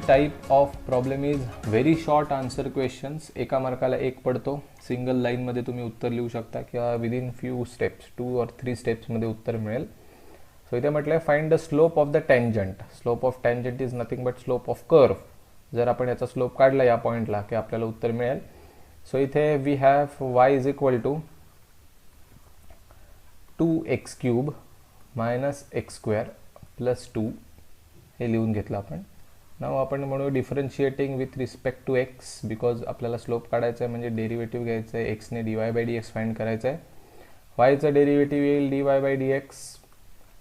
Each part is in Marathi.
Type of problem is very short answer questions. एका मार्काला एक पडतो. सिंगल लाईनमध्ये तुम्ही उत्तर लिहू शकता किंवा विदिन फ्यू स्टेप्स 2 or 3 स्टेप्समध्ये उत्तर मिळेल. सो इथे म्हटलं आहे find the slope of the tangent. Slope of tangent is nothing but slope of curve. जर आपण याचा स्लोप काढला या पॉईंटला की आपल्याला उत्तर मिळेल. सो इथे we have y is equal to 2x³ minus x² plus 2 हे लिहून घेतलं आपण. नाव आपण म्हणू differentiating with respect to x, because आपल्याला स्लोप काढायचा आहे म्हणजे डेरिव्हेटिव्ह घ्यायचं आहे. एक्सने dy/dx फाइंड करायचं आहे. वायचं डेरिव्हेटिव्ह येईल dy/dx,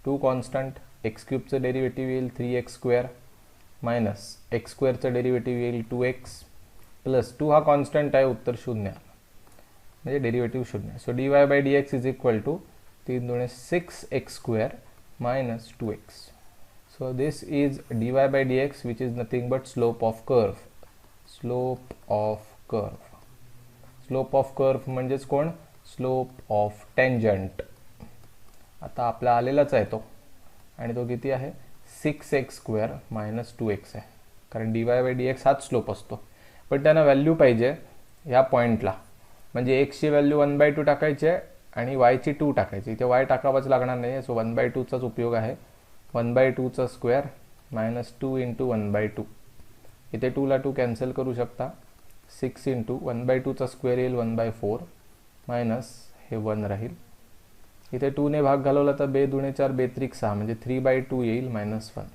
2 कॉन्स्टंट. x³ डेरिव्हेटिव्ह येईल 3x² मायनस x² डेरिव्हेटिव्ह येईल 2x प्लस 2 हा कॉन्स्टंट आहे. उत्तर 0 म्हणजे derivative 0. So dy/dx is equal to 3 दुणे 6x² minus 2x. So this is dy/dx which is nothing but slope of curve. Slope of curve. Slope of curve म्हणजेच कोण? Slope of tangent. आता आपला आलेलाच आहे तो आणि तो किती आहे 6x² minus 2x आहे, कारण dy/dx हाच स्लोप असतो. पण त्यांना व्हॅल्यू पाहिजे ह्या पॉईंटला, म्हणजे x ची व्हॅल्यू 1/2 टाकायची आहे आणि y ची 2 टाकायची. इथे y टाकावाच लागणार नाही. सो 1/2चाच उपयोग आहे. 1/2चा स्क्वेअर मायनस 2 इंटू 1/2. इथे 2ला 2 कॅन्सल करू शकता. 6 इंटू 1/2चा स्क्वेअर येईल 1/4 मायनस हे 1 राहील. इथे 2ने भाग घालवला तर 2 दुणे 4 2 त्रिक 6 म्हणजे 3/2 येईल minus 1.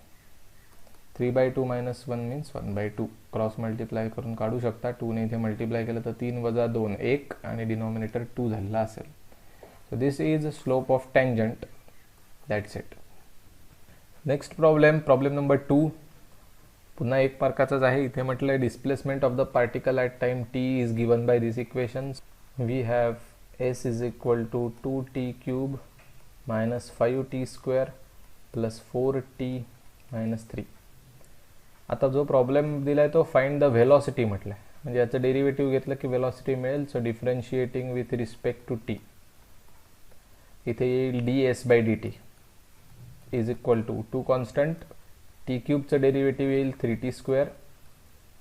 3/2 minus 1 means 1/2. Cross multiply करून काढू शकता. 2ने इथे मल्टिप्लाय केलं तर 3 वजा 2 1 आणि डिनॉमिनेटर 2 झालेला असेल. So this is slope of tangent. That's it. Next problem number 2. पुन्हा 1 मार्काचाच आहे. इथे म्हटलं आहे displacement of the particle at time t is given by this equations. We have s is equal to 2t³ minus 5t² plus 4t minus 3. आता जो प्रॉब्लेम दिला आहे तो फाइंड द व्हेलॉसिटी म्हटलं आहे, म्हणजे याचं डेरिव्हेटिव्ह घेतलं की व्हेलॉसिटी मिळेल. So differentiating with respect to t इथे येईल ds/dt is equal to 2 constant. t³ derivative येईल 3t²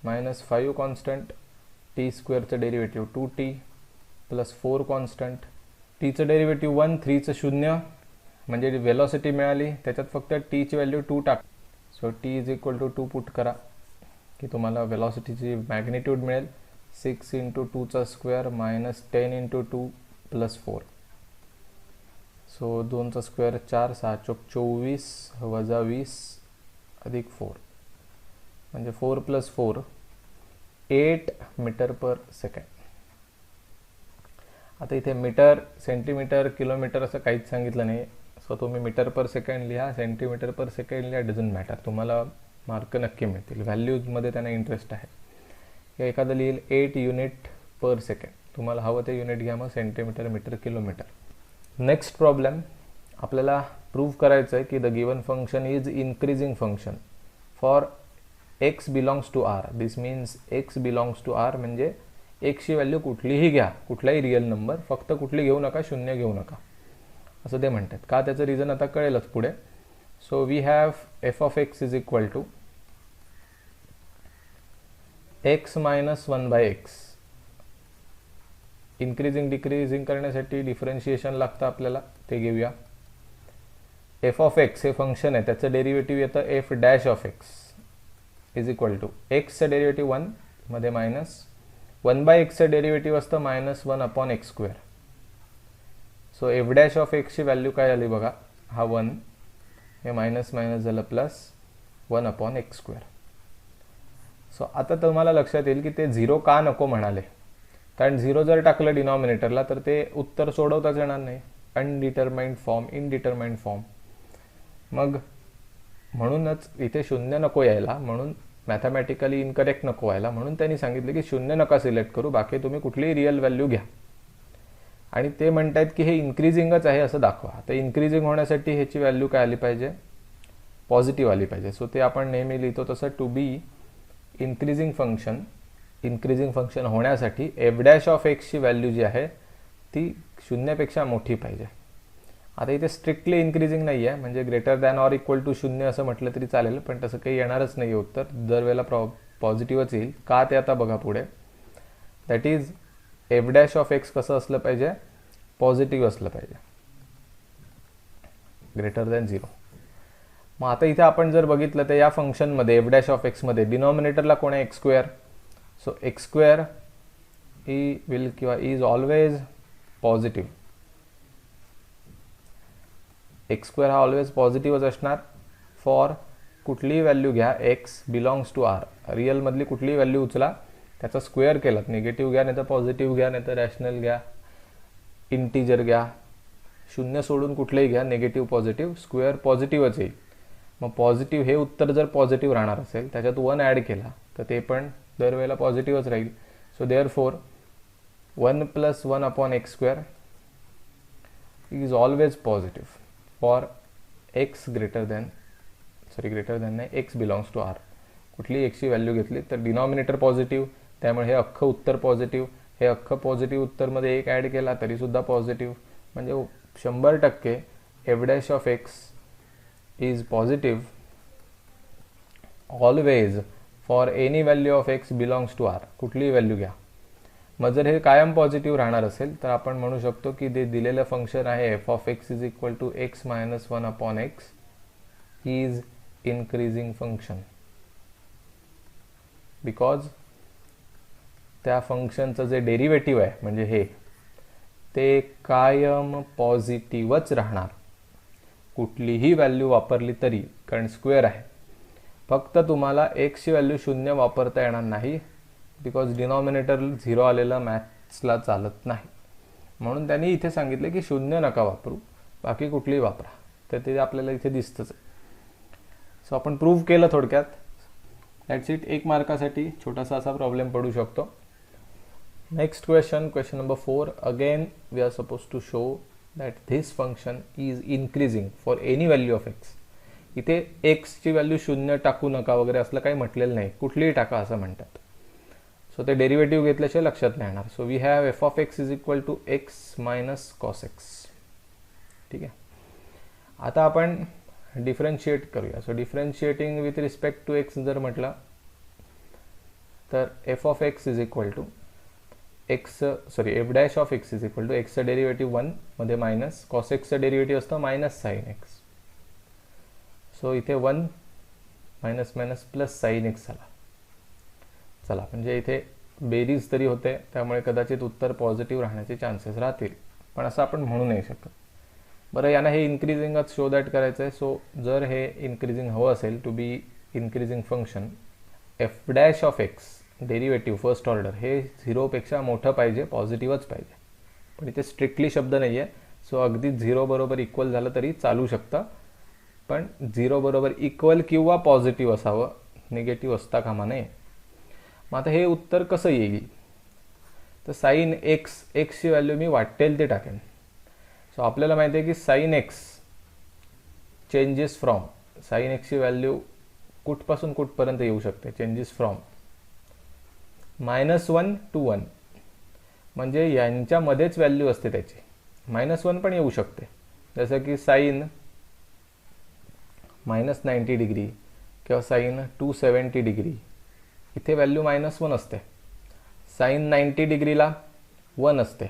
minus 5 constant. t² derivative 2t plus 4 constant. टीचं डेरिव्हेटिव्ह 1, 3चं 0 म्हणजे व्हेलॉसिटी मिळाली. त्याच्यात फक्त t ची व्हॅल्यू 2 टाक. So t is equal to 2 put करा की तुम्हाला व्हेलॉसिटीची मॅग्निट्यूड मिळेल 6 इंटू 2चा square minus 10 into 2 plus 4. So 2चा स्क्वेअर 4 6 चौक 24 वजा 20 अधिक 4 म्हणजे 4 प्लस 4 8 मीटर पर सेकंड. आता इथे मीटर सेंटीमीटर किलोमीटर असं काहीच सांगितलं नाही. सो तुम्ही मीटर पर सेकंड लिहा, सेंटीमीटर पर सेकंड लिहा, डझंट मॅटर. तुम्हाला मार्क नक्की मिळतील. व्हॅल्यूजमध्ये त्यांना इंटरेस्ट आहे. एखादं लिहिल 8 युनिट पर सेकंड. तुम्हाला हवं ते युनिट घ्या, मग centimetre metre kilometre. Next problem आपल्याला प्रूव्ह करायचं आहे की the given function is increasing function for x belongs to r. This means x belongs to r म्हणजे एक्सची व्हॅल्यू कुठलीही घ्या, कुठलाही रिअल नंबर, फक्त कुठली घेऊ नका, 0 घेऊ नका असं ते म्हणतात. का त्याचं रिझन आता कळेलच पुढे. So we have f(x) is equal to x minus 1/x. Increasing decreasing करण्यासाठी डिफरन्शिएशन लागतं आपल्याला, ते घेऊया. f(x) हे फंक्शन आहे, त्याचं डेरिव्हेटिव्ह येतं f'(x) इज इक्वल टू एक्सचं डेरिव्हेटिव्ह 1 मध्ये मायनस 1/xचं डेरिव्हेटिव्ह असतं मायनस 1/x². सो f'(x) ची व्हॅल्यू काय आली बघा, हा 1 हे मायनस मायनस झालं प्लस 1/x². सो आता तुम्हाला लक्षात येईल की ते 0 का नको म्हणाले, कारण 0 जर टाकलं डिनॉमिनेटरला तर ते उत्तर सोडवताच येणार नाही. Undetermined form, indeterminate form. मग म्हणूनच इथे 0 नको यायला, म्हणून मॅथमॅटिकली इनकरेक्ट नको व्हायला, म्हणून त्यांनी सांगितलं की 0 नका सिलेक्ट करू, बाकी तुम्ही कुठलीही रिअल व्हॅल्यू घ्या. आणि ते म्हणतात की हे इन्क्रीजिंगच आहे असं दाखवा. तर इन्क्रीजिंग होण्यासाठी ह्याची व्हॅल्यू काय आली पाहिजे, पॉझिटिव्ह आली पाहिजे. सो ते आपण नेहमी लिहितो तसं टू बी इन्क्रीजिंग फंक्शन होण्यासाठी f'(x) ची व्हॅल्यू जी आहे ती 0 पेक्षा मोठी पाहिजे. आता इथे स्ट्रिक्टली इन्क्रीजिंग नाही आहे, म्हणजे greater than or equal to 0 असं म्हटलं तरी चालेल, पण तसं काही येणारच नाही उत्तर, दरवेळेला पॉझिटिव्हच येईल. का ते आता बघा पुढे. That is F dash of x कसं असलं पाहिजे, पॉझिटिव्ह असलं पाहिजे, ग्रेटर दॅन 0. मग आता इथे आपण जर बघितलं तर या फंक्शनमध्ये एफ डॅश ऑफ एक्समध्ये डिनॉमिनेटरला कोण आहे, X square. So X square will किंवा is always positive. X square हा ऑलवेज पॉझिटिव्हच असणार फॉर कुठलीही व्हॅल्यू घ्या, एक्स बिलॉंग्स टू आर. रिअलमधली कुठलीही व्हॅल्यू उचला, त्याचा स्क्वेअर केलात, निगेटिव्ह घ्या नाही तर पॉझिटिव्ह घ्या नाही तर रॅशनल घ्या, इंटिजर घ्या, शून्य सोडून कुठलेही घ्या, निगेटिव्ह पॉझिटिव्ह, स्क्वेअर पॉझिटिव्हच येईल. मग पॉझिटिव्ह हे उत्तर जर पॉझिटिव्ह राहणार असेल, त्याच्यात 1 ॲड केला तर ते पण दरवेळेला पॉझिटिव्हच राहील. So therefore 1 + 1 upon x square is always positive for x greater than नाही, एक्स बिलॉंग्स टू आर. कुठलीही एक्सची व्हॅल्यू घेतली तर डिनॉमिनेटर पॉझिटिव्ह, त्यामुळे हे अख्खं उत्तर पॉझिटिव्ह. हे अख्खं पॉझिटिव्ह उत्तरमध्ये 1 ॲड केला तरीसुद्धा पॉझिटिव्ह. म्हणजे 100% f dash of x is positive always for any value of x belongs to r. कुठलीही व्हॅल्यू घ्या. मग जर हे कायम पॉझिटिव्ह राहणार असेल तर आपण म्हणू शकतो की ते दिलेलं फंक्शन आहे f of x is equal to x - 1 upon x is increasing function, because त्या फंक्शनचं जे डेरिव्हेटिव्ह आहे म्हणजे हे, ते कायम पॉझिटिव्हच राहणार कुठलीही व्हॅल्यू वापरली तरी, कारण स्क्वेअर आहे. फक्त तुम्हाला एक्सची व्हॅल्यू 0 वापरता येणार नाही, बिकॉज डिनॉमिनेटर 0 आलेला मॅथ्सला चालत नाही. म्हणून त्यांनी इथे सांगितलं की 0 नका वापरू, बाकी कुठलीही वापरा. तर ते आपल्याला इथे दिसतंच. सो आपण प्रूव्ह केलं थोडक्यात. That's it. 1 मार्कासाठी छोटासा असा प्रॉब्लेम पडू शकतो. Next question number 4. Again we are suppose to show that this function is increasing for any value of x. इथे एक्सची व्हॅल्यू 0 टाकू नका वगैरे असलं काही म्हटलेलं नाही, कुठलीही टाका असं म्हणतात. सो ते डेरिव्हेटिव्ह घेतल्याशिवाय लक्षात नाही येणार. So we have F of x is equal to X minus cos X. ठीक आहे. आता आपण डिफरन्शिएट करूया. So differentiating with respect to X जर म्हटलं तर F of x is equal to F dash of x is equal to एक्सचं डेरिव्हेटिव्ह 1 मध्ये मायनस कॉस एक्सचं डेरिव्हेटिव्ह असतं मायनस साईन एक्स. सो इथे 1 minus minus plus sine X झाला. चला, म्हणजे इथे बेरीज तरी होते, त्यामुळे कदाचित उत्तर पॉझिटिव्ह राहण्याचे चान्सेस राहतील, पण असं आपण म्हणू नाही शकत. बरं, यांना हे इन्क्रीजिंगच शो दॅट करायचं आहे. सो जर हे इन्क्रीजिंग हवं असेल to be increasing function, f dash of x derivative first order हे 0 पेक्षा मोठं पाहिजे, पॉझिटिव्हच पाहिजे. पण इथे स्ट्रिक्टली शब्द नाही आहे. सो अगदी 0 बरोबर इक्वल झालं तरी चालू शकतं, पण 0 बरोबर इक्वल किंवा पॉझिटिव्ह असावं, निगेटिव्ह असता कामा नये. मग आता हे उत्तर कसं येईल, तर साईन एक्सची व्हॅल्यू मी वाटेल ते टाकेन. सो आपल्याला माहिती आहे की sine X changes from, sine एक्सची व्हॅल्यू कुठपासून कुठपर्यंत येऊ शकते, चेंजेस फ्रॉम -1 to 1, म्हणजे यांच्यामध्येच व्हॅल्यू असते त्याची. -1 पण येऊ शकते, जसं की साईन -90 डिग्री किंवा साईन 270 डिग्री, इथे व्हॅल्यू -1 असते. साईन 90 डिग्रीला 1 असते.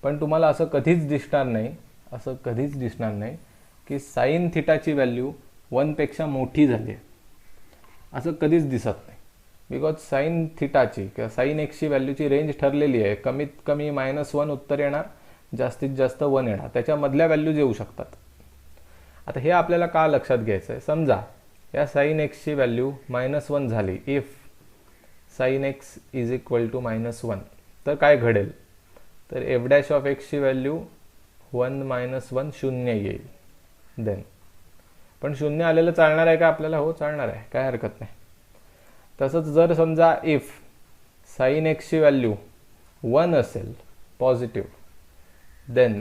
पण तुम्हाला असं कधीच दिसणार नाही की साईन थिटाची व्हॅल्यू 1 पेक्षा मोठी झाली आहे, असं कधीच दिसत नाही. बिकॉज साईन थिटाची किंवा साईन एक्सची व्हॅल्यूची रेंज ठरलेली आहे. कमीत कमी -1 उत्तर येणार, जास्तीत जास्त 1 येणार, त्याच्यामधल्या व्हॅल्यूज येऊ शकतात. आता हे आपल्याला का लक्षात घ्यायचं आहे, समजा या साईन एक्सची व्हॅल्यू -1 झाली, if sine x is equal to -1, तर काय घडेल, तर एफ डॅश ऑफ एक्सची व्हॅल्यू 1 - 1 0 येईल. देन पण 0 आलेलं चालणार आहे का आपल्याला, हो चालणार आहे, काय हरकत नाही. तसंच जर समजा इफ साईन एक्सची व्हॅल्यू 1 असेल positive, then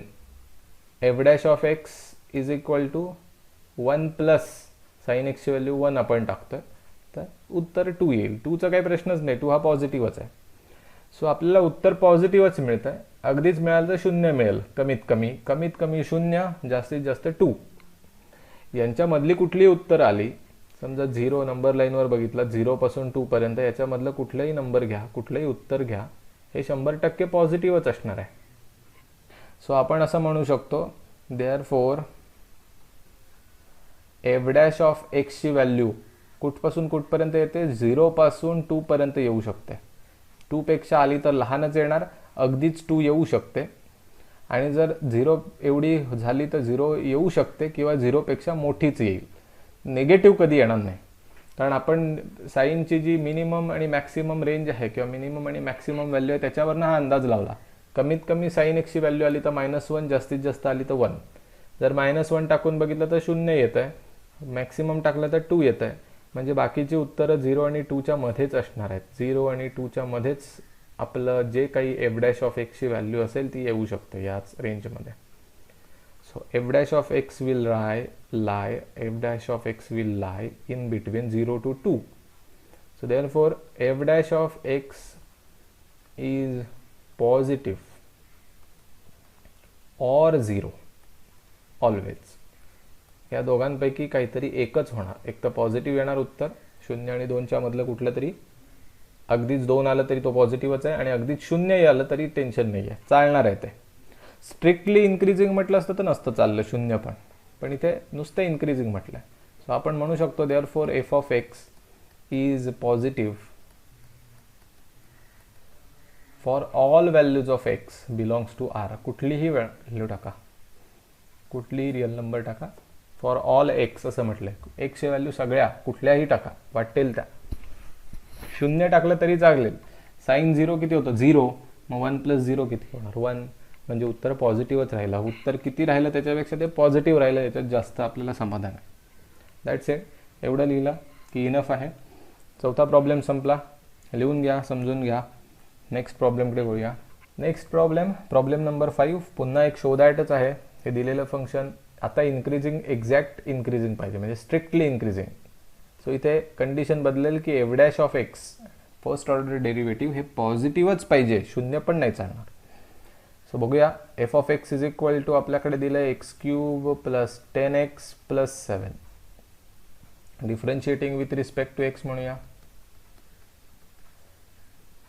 F dash of x is equal to 1 plus sine एक्सची व्हॅल्यू 1 आपण टाकतोय, तर उत्तर 2 येईल. 2चा काही प्रश्नच नाही, 2 हा पॉझिटिव्हच आहे. सो आपल्याला उत्तर पॉझिटिव्हच मिळतं आहे. अगदीच मिळालं तर 0 मिळेल, कमीत कमी 0, जास्तीत जास्त 2. यांच्यामधली कुठलीही उत्तर आली, समजा 0 नंबर लाईनवर बघितलं 0 पासून 2 पर्यंत, याच्यामधलं कुठलाही नंबर घ्या, कुठलंही उत्तर घ्या, हे 100% पॉझिटिव्हच असणार आहे. सो आपण असं म्हणू शकतो, देअरफॉर एफ डॅश ऑफ एक्सची व्हॅल्यू कुठपासून कुठपर्यंत येते, 0 पासून 2 पर्यंत येऊ शकते. 2 पेक्षा आली तर लहानच येणार, अगदीच 2 येऊ शकते, आणि जर 0 एवढी झाली तर 0 येऊ शकते किंवा 0 पेक्षा मोठीच येईल. निगेटिव्ह कधी येणार नाही, कारण आपण साईनची जी मिनिमम आणि मॅक्सिमम रेंज आहे किंवा मिनिमम आणि मॅक्सिमम व्हॅल्यू आहे त्याच्यावरनं हा अंदाज लावला. कमीत कमी साईन एक्सची व्हॅल्यू आली तर -1, जास्तीत जास्त आली तर 1. जर -1 टाकून बघितलं तर 0 येत आहे, मॅक्सिमम टाकलं तर 2 येत आहे, म्हणजे बाकीची उत्तरं 0 आणि 2च्या मध्येच असणार आहेत. 0 आणि 2च्या मध्येच आपलं जे काही एफ डॅश ऑफ एक्सची व्हॅल्यू असेल ती येऊ शकते याच रेंजमध्ये. So F dash of x will lie in between 0 to 2. So therefore f dash of x is positive or 0 always. या दोघांपैकी काहीतरी एकच होणार. एक तर पॉझिटिव्ह येणार उत्तर, 0 आणि 2च्या मधलं कुठलं तरी. अगदीच 2 आलं तरी तो पॉझिटिव्हच आहे, आणि अगदीच 0 आलं तरी टेन्शन नाही आहे, चालणार आहे. ते स्ट्रिक्टली इन्क्रीजिंग म्हटलं असतं तर नसतं चाललं 0, पण इथे नुसतं इन्क्रीजिंग म्हटलं आहे. सो आपण म्हणू शकतो therefore f of x is positive for all values of x belongs to r. कुठलीही व्हॅल्यू टाका, कुठलीही रिअल नंबर टाका, फॉर ऑल एक्स असं म्हटलंय. एक्सची व्हॅल्यू सगळ्या कुठल्याही टाका, वाटेल त्या. 0 टाकलं तरी चालेल. साईन 0 किती होतं, 0. मग 1 + 0 किती होणार, 1. म्हणजे उत्तर पॉझिटिव्हच राहिलं. उत्तर किती राहिलं त्याच्यापेक्षा ते पॉझिटिव्ह राहिलं, याच्यात जास्त आपल्याला समाधान आहे. That's it. एवढं लिहिलं की इनफ आहे. चौथा प्रॉब्लेम संपला. लिहून घ्या, समजून घ्या. नेक्स्ट प्रॉब्लेमकडे वळूया. Next problem number 5. पुन्हा एक शो दॅटच आहे. हे दिलेलं फंक्शन आता इन्क्रीजिंग, एक्झॅक्ट इन्क्रीजिंग पाहिजे, म्हणजे स्ट्रिक्टली इन्क्रीजिंग. सो इथे कंडिशन बदलेल की F dash of X first order derivative हे पॉझिटिव्हच पाहिजे, 0 पण नाही चालणार. सो बघूया. F of x is equal to आपल्याकडे दिलं आहे x³ + 10x + 7. Differentiating with respect to X म्हणूया.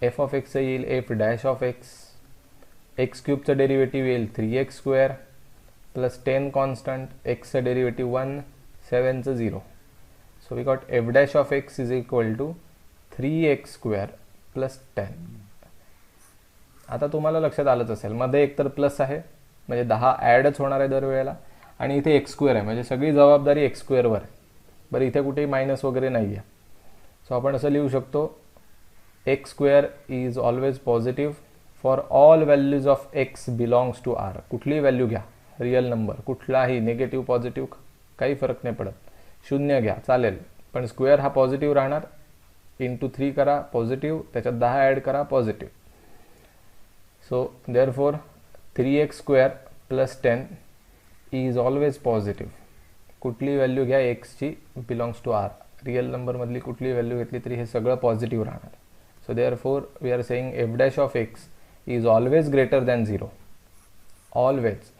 एफ ऑफ एक्स येईल F dash of X, x³ derivative येईल 3x² + 10 कॉन्स्टंट, एक्सचं डेरिव्हेटिव्ह 1, 7चं 0. So we got F dash of x is equal to 3x² + 10. आता तुम्हाला लक्षात आलंच असेल, मध्ये एकतर प्लस आहे म्हणजे 10 ॲडच होणार आहे दरवेळेला, आणि इथे x² आहे म्हणजे सगळी जबाबदारी x² वर आहे. बरं, इथे कुठेही मायनस वगैरे नाही आहे. सो आपण असं लिहू शकतो, x² is always positive for all values of x belongs to r. कुठलीही व्हॅल्यू घ्या, रिअल नंबर कुठलाही, निगेटिव्ह पॉझिटिव्ह काही फरक नाही पडत. 0 घ्या चालेल, पण स्क्वेअर हा पॉझिटिव्ह राहणार. इंटू 3 करा पॉझिटिव्ह, त्याच्यात 10 ॲड करा positive. So therefore 3x² + 10 is always positive. कुठली व्हॅल्यू घ्या एक्सची, बिलॉंग्स टू आर. रिअल नंबरमधली कुठली व्हॅल्यू घेतली तरी हे सगळं पॉझिटिव्ह राहणार. So therefore we are saying f dash of x is always greater than 0. Always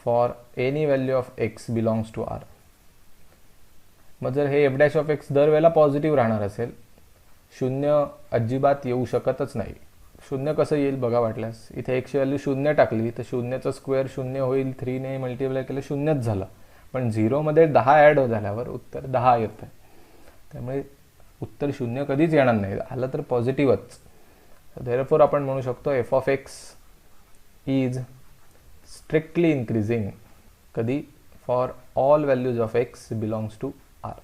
for any value of x belongs to r. मग जर हे एफ डॅश ऑफ एक्स दरवेळेला पॉझिटिव्ह राहणार असेल, 0 अजिबात येऊ शकतच नाही. 0 कसं येईल बघा वाटल्यास. इथे एक्सची व्हॅल्यू 0 टाकली तर 0चं स्क्वेअर 0 होईल, 3ने मल्टिप्लाय केलं 0च झालं. पण 0मध्ये 10 ॲड झाल्यावर उत्तर 10 येतं. त्यामुळे उत्तर 0 कधीच येणार नाही, आलं तर पॉझिटिव्हच. देअरफॉर आपण म्हणू शकतो f of x is strictly increasing. कधी, for all values of x belongs to R.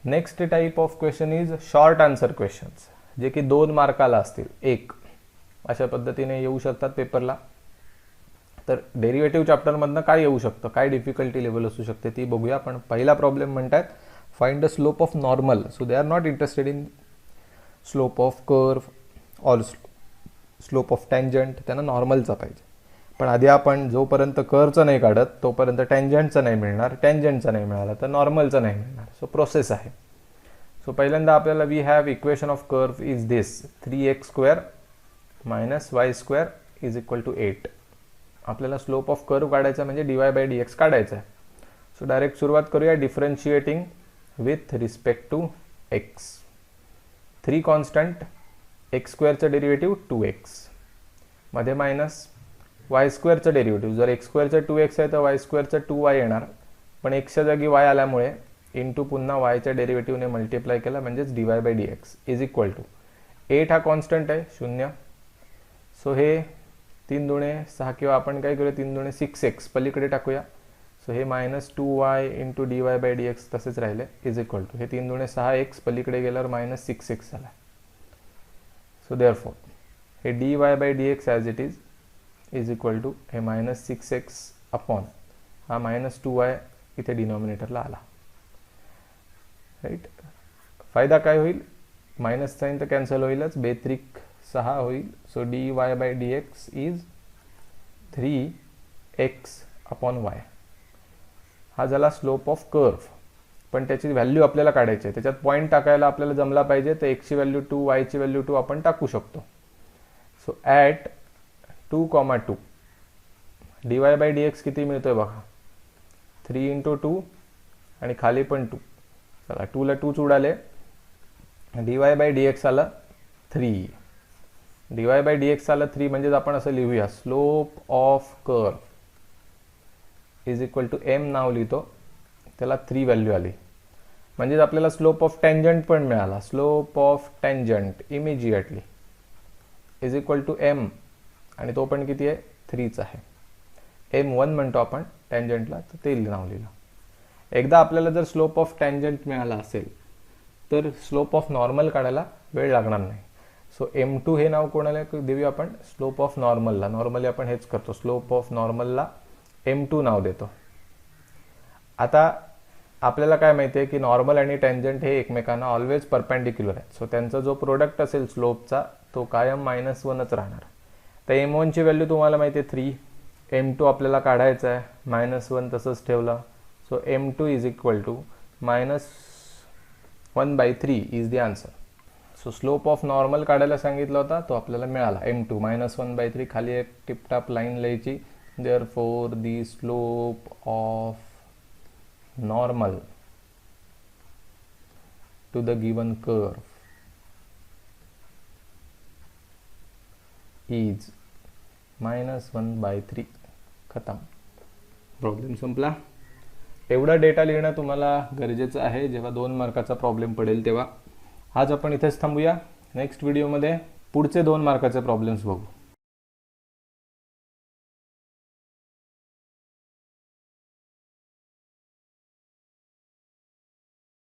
Next type of question is short answer questions, जे की 2 मार्काला असतील. 1 अशा पद्धतीने येऊ शकतात पेपरला. तर डेरिव्हेटिव्ह चॅप्टरमधनं काय येऊ शकतं, काय डिफिकल्टी लेवल असू शकते ती बघूया. पण पहिला प्रॉब्लेम म्हणतात find the slope of normal. So they are not interested in slope of curve or slope of tangent, त्यांना नॉर्मलचा पाहिजे. पण आधी आपण जोपर्यंत कर्वचं नाही काढत तोपर्यंत टँजंटचं नाही मिळणार, टँजंटचं नाही मिळालं तर नॉर्मलचं नाही मिळणार. सो प्रोसेस आहे. सो पहिल्यांदा आपल्याला we have equation of curve is this 3x² minus y² is equal to 8. आपल्याला स्लोप ऑफ कर्व काढायचा म्हणजे dy/dx काढायचा आहे. सो डायरेक्ट सुरुवात करूया differentiating with respect to x. 3 constant, x² derivative 2x मध्ये मायनस y² डेरिव्हेटिव्ह. जर x² 2x आहे तर y² 2y येणार, पण xच्या जागी y आल्यामुळे इंटू पुन्हा yच्या डेरिव्हेटिव्हने मल्टिप्लाय केला म्हणजेच dy/dx इज इक्वल टू 8 हा कॉन्स्टंट आहे 0. सो हे 3 दुणे 6 किंवा आपण काय करूया 3 दुणे 6x पलीकडे टाकूया. सो हे मायनस 2y इंटू dy/dx तसेच राहिले इज इक्वल टू हे 3 दुणे 6x पलीकडे गेल्यावर मायनस 6x झाला. सो देअरफॉर हे dy/dx as it is equal to हे मायनस 6x अपॉन हा मायनस 2y इथे डिनॉमिनेटरला आला. राईट. फायदा काय होईल, मायनस साईन तर कॅन्सल होईलच, बेत्रिक 6 होईल. So dy/dx is 3x upon y. हा झाला स्लोप ऑफ कर्व, पण त्याची व्हॅल्यू आपल्याला काढायची आहे. त्याच्यात पॉईंट टाकायला आपल्याला जमला पाहिजे, तर x ची व्हॅल्यू 2 y ची व्हॅल्यू 2 आपण टाकू शकतो. सो ॲट 2,2 dy/dx किती मिळतोय बघा, 3 इंटू 2 आणि खाली पण 2. चला 2 ला 2 उडाले, dy/dx आलं 3. dy/dx आलं 3 म्हणजेच आपण असं लिहूया slope of curve is equal to m नाव लिहितो, त्याला 3 व्हॅल्यू आली म्हणजेच आपल्याला स्लोप ऑफ टँजंट पण मिळाला. Slope of tangent immediately is equal to m आणि तो पण किती आहे 3च आहे. m1 म्हणतो आपण टँजंटला, तर ते नाव लिहिलं. एकदा आपल्याला जर स्लोप ऑफ टँजंट मिळाला असेल तर स्लोप ऑफ नॉर्मल काढायला वेळ लागणार नाही. सो m2 हे नाव कोणाला देऊया आपण, स्लोप ऑफ नॉर्मलला. नॉर्मली आपण हेच करतो, स्लोप ऑफ नॉर्मलला m2 नाव देतो. आता आपल्याला काय माहिती आहे की नॉर्मल आणि टँजंट हे एकमेकांना ऑलवेज परपेंडिक्युलर आहेत. सो त्यांचा जो प्रोडक्ट असेल स्लोपचा तो कायम -1च राहणार. तर m1 ची व्हॅल्यू तुम्हाला माहिती आहे 3, m2 आपल्याला काढायचा आहे, -1 तसंच ठेवलं. So m2 is equal to -1/3 is the answer. So slope of normal काढायला सांगितला होता, तो आपल्याला मिळाला m2 -1/3. खाली एक टिपटाप लाईन लिहायची. Therefore, the slope of normal to the given curve is -1/3. खतम, प्रॉब्लेम संपला. एवढा डेटा लिहिणं तुम्हाला गरजेचं आहे जेव्हा 2 मार्काचा प्रॉब्लेम पडेल तेव्हा. आज आपण इथेच थांबूया. नेक्स्ट व्हिडिओमध्ये पुढचे 2 मार्काचे प्रॉब्लेम्स बघू.